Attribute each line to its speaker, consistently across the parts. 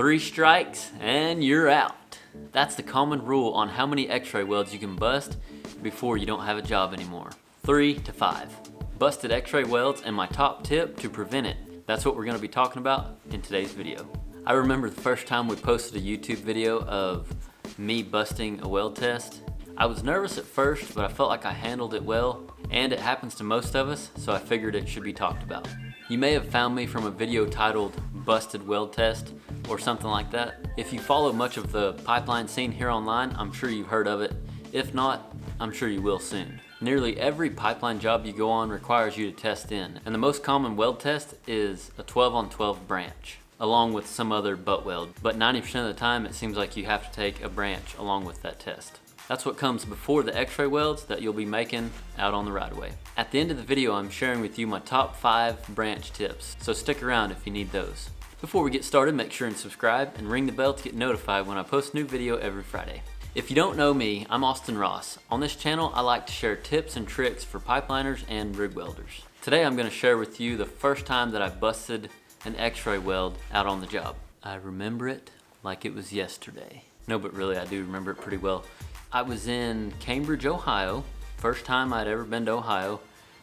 Speaker 1: 3 strikes and you're out. That's the common rule on how many x-ray welds you can bust before you don't have a job anymore. 3 to 5. Busted x-ray welds and my top tip to prevent it. That's what we're going to be talking about in today's video. I remember the first time we posted a YouTube video of me busting a weld test. I was nervous at first, but I felt like I handled it well, and it happens to most of us, so I figured it should be talked about. You may have found me from a video titled Busted Weld Test or something like that. If you follow much of the pipeline scene here online, I'm sure you've heard of it. If not, I'm sure you will soon. Nearly every pipeline job you go on requires you to test in, and the most common weld test is a 12-on-12 branch, along with some other butt weld. But 90% of the time, it seems like you have to take a branch along with that test. That's what comes before the x-ray welds that you'll be making out on the right of way. At the end of the video, I'm sharing with you my top 5 branch tips, so stick around if you need those. Before we get started, make sure and subscribe and ring the bell to get notified when I post a new video every Friday. If you don't know me, I'm Austin Ross. On this channel, I like to share tips and tricks for pipeliners and rig welders. Today, I'm going to share with you the first time that I busted an x-ray weld out on the job. I remember it like it was yesterday. No, but really, I do remember it pretty well. I was in Cambridge, Ohio. First time I'd ever been to Ohio.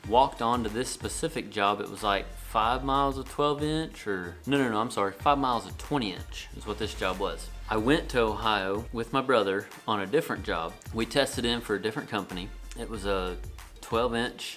Speaker 1: Walked onto this specific job. It was like 5 miles of 12-inch or, no, I'm sorry, 5 miles of 20-inch is what this job was. I went to Ohio with my brother on a different job. We tested in for a different company. It was a 12-inch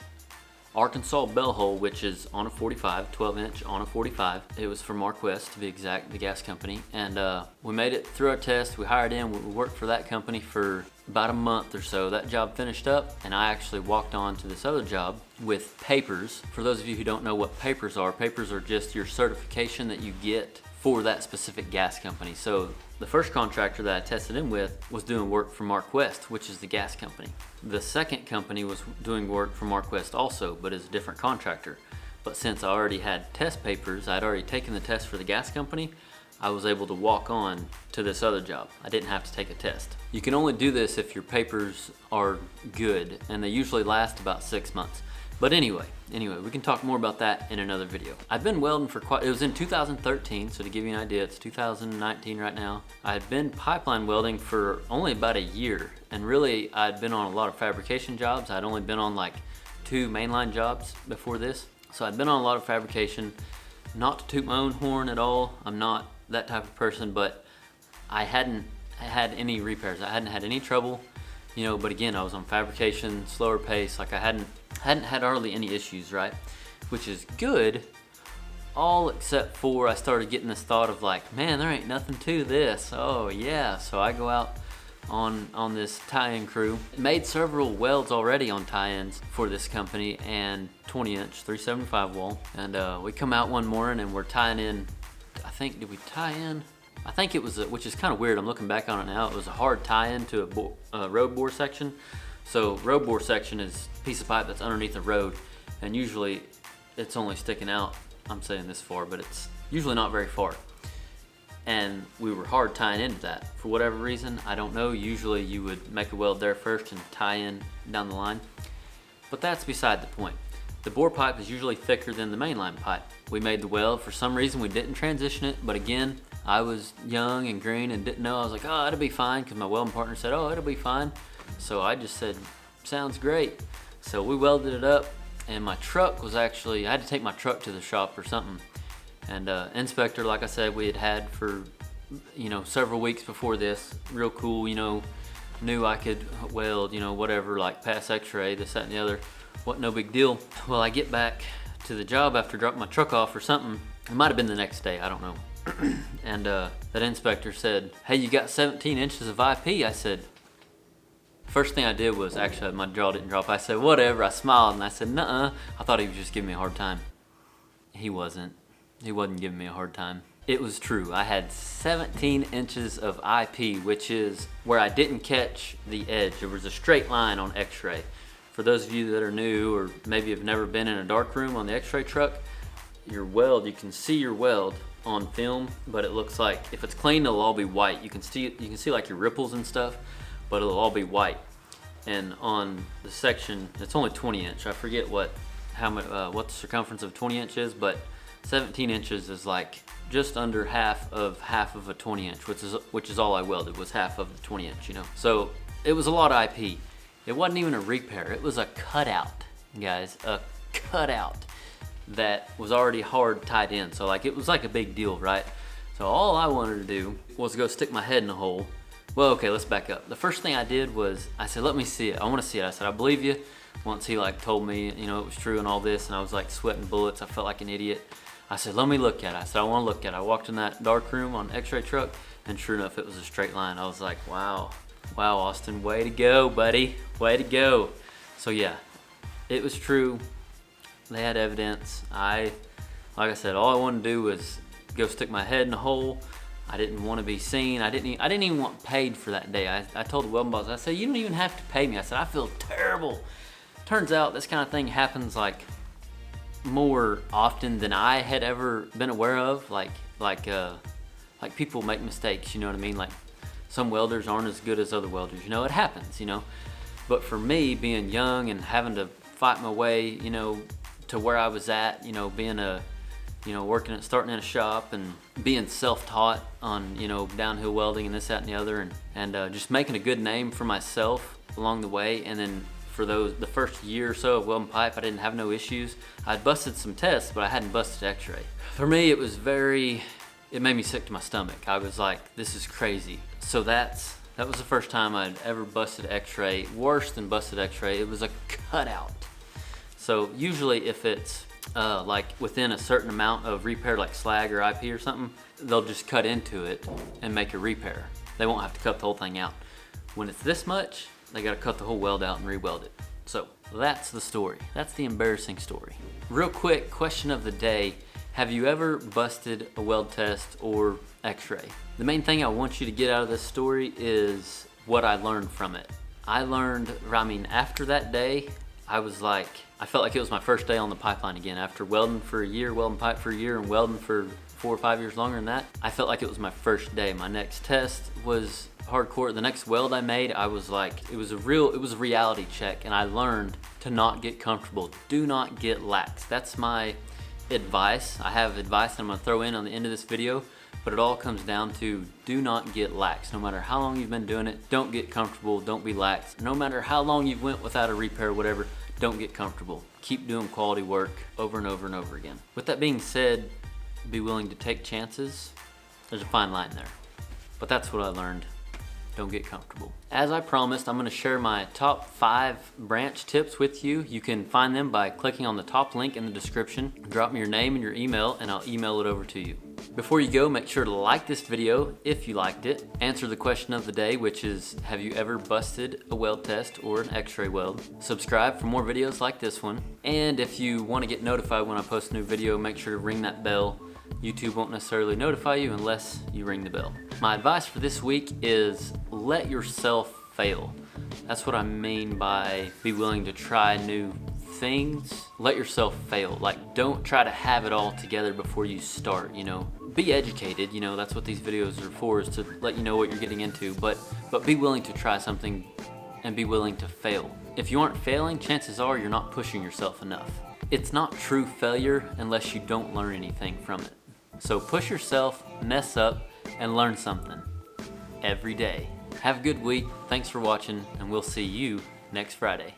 Speaker 1: Arkansas bell hole, which is on a 45, 12-inch on a 45. It was for Marquest, to be exact, the gas company. And we made it through our test. We hired in. We worked for that company for about a month or so. That job finished up, and I actually walked on to this other job with papers. For those of you who don't know what papers are just your certification that you get for that specific gas company. So the first contractor that I tested in with was doing work for Marquest, which is the gas company. The second company was doing work for Marquest also, but is a different contractor. But since I already had test papers, I'd already taken the test for the gas company, I was able to walk on to this other job. I didn't have to take a test. You can only do this if your papers are good, and they usually last about 6 months. But anyway, we can talk more about that in another video. I've been welding for it was in 2013, so to give you an idea, it's 2019 right now. I had been pipeline welding for only about a year, and really I'd been on a lot of fabrication jobs. I'd only been on like 2 mainline jobs before this. So I'd been on a lot of fabrication, not to toot my own horn at all. I'm not that type of person, but I hadn't had any repairs. I hadn't had any trouble, you know, but again, I was on fabrication, slower pace, like I hadn't had hardly any issues, right? Which is good, all except for I started getting this thought of like, man, there ain't nothing to this. Oh yeah, so I go out on this tie-in crew. Made several welds already on tie-ins for this company and 20-inch 375 wall. And we come out one morning and we're tying in, did we tie in? I think it was, which is kind of weird, I'm looking back on it now, it was a hard tie-in to a road bore section. So road bore section is a piece of pipe that's underneath the road, and usually it's only sticking out, I'm saying this far, but it's usually not very far. And we were hard tying into that. For whatever reason, I don't know, usually you would make a weld there first and tie in down the line. But that's beside the point. The bore pipe is usually thicker than the mainline pipe. We made the weld, for some reason we didn't transition it, but again, I was young and green and didn't know. I was like, oh, it'll be fine, because my welding partner said, oh, it'll be fine. So I just said, sounds great. So we welded it up, and my truck was actually, I had to take my truck to the shop or something. And inspector, like I said, we had for, you know, several weeks before this, real cool, you know, knew I could weld, you know, whatever, like pass x-ray, this, that, and the other. What, no big deal. Well, I get back to the job after dropping my truck off or something. It might have been the next day, I don't know. And that inspector said, hey, you got 17 inches of IP. I said, first thing I did was, actually my jaw didn't drop. I said, whatever. I smiled and I said, nuh-uh. I thought he was just giving me a hard time. He wasn't giving me a hard time. It was true. I had 17 inches of IP, which is where I didn't catch the edge. There was a straight line on x-ray. For those of you that are new or maybe have never been in a dark room on the x-ray truck, your weld, you can see your weld on film, but it looks like if it's clean, it'll all be white. You can see like your ripples and stuff, but it'll all be white. And on the section, it's only 20 inch. I forget what the circumference of 20 inch is, but 17 inches is like just under half of a 20 inch, which is all I welded, was half of the 20 inch, you know. So it was a lot of IP. It wasn't even a repair, it was a cutout, guys, a cutout that was already hard tied in. So like, it was like a big deal, right? So all I wanted to do was go stick my head in a hole. Well, okay, let's back up. The first thing I did was, I said, let me see it. I want to see it. I said, I believe you. Once he like told me, you know, it was true and all this, and I was like sweating bullets. I felt like an idiot. I said, let me look at it. I said, I want to look at it. I walked in that dark room on X-ray truck, and sure enough, it was a straight line. I was like, wow, Austin, way to go, buddy, way to go. So yeah, it was true. They had evidence. Like I said, all I wanted to do was go stick my head in a hole. I didn't want to be seen. I didn't even want paid for that day. I told the welding boss, I said, you don't even have to pay me. I said, I feel terrible. Turns out this kind of thing happens like more often than I had ever been aware of. Like people make mistakes, you know what I mean? Like some welders aren't as good as other welders, you know, it happens, you know. But for me, being young and having to fight my way, you know, to where I was at, you know, being starting in a shop and being self-taught on, you know, downhill welding and this, that, and the other, and just making a good name for myself along the way. And then for the first year or so of welding pipe, I didn't have no issues. I'd busted some tests, but I hadn't busted x-ray. For me, it made me sick to my stomach. I was like, this is crazy. So that was the first time I'd ever busted x-ray. Worse than busted x-ray, it was a cutout. So usually if it's like within a certain amount of repair, like slag or IP or something, they'll just cut into it and make a repair. They won't have to cut the whole thing out. When it's this much, they gotta cut the whole weld out and re-weld it. So that's the story. That's the embarrassing story. Real quick, question of the day. Have you ever busted a weld test or x-ray? The main thing I want you to get out of this story is what I learned from it. After that day, I felt like it was my first day on the pipeline again. After welding for a year, welding pipe for a year, and welding for 4 or 5 years longer than that, I felt like it was my first day. My next test was hardcore. The next weld I made, I was like, it was a reality check, and I learned to not get comfortable. Do not get lax. That's my advice. I have advice that I'm gonna throw in on the end of this video, but it all comes down to do not get lax. No matter how long you've been doing it, don't get comfortable, don't be lax. No matter how long you've went without a repair or whatever, don't get comfortable. Keep doing quality work over and over and over again. With that being said, be willing to take chances. There's a fine line there, but that's what I learned. Don't get comfortable. As I promised, I'm gonna share my top 5 branch tips with you. You can find them by clicking on the top link in the description. Drop me your name and your email, and I'll email it over to you. Before you go, make sure to like this video if you liked it. Answer the question of the day, which is, have you ever busted a weld test or an x-ray weld? Subscribe for more videos like this one. And if you want to get notified when I post a new video, make sure to ring that bell. YouTube won't necessarily notify you unless you ring the bell. My advice for this week is let yourself fail. That's what I mean by be willing to try new things. Let yourself fail. Like, don't try to have it all together before you start, you know. Be educated, you know, that's what these videos are for, is to let you know what you're getting into, but be willing to try something and be willing to fail. If you aren't failing, chances are you're not pushing yourself enough. It's not true failure unless you don't learn anything from it. So push yourself, mess up, and learn something every day. Have a good week. Thanks for watching, and we'll see you next Friday.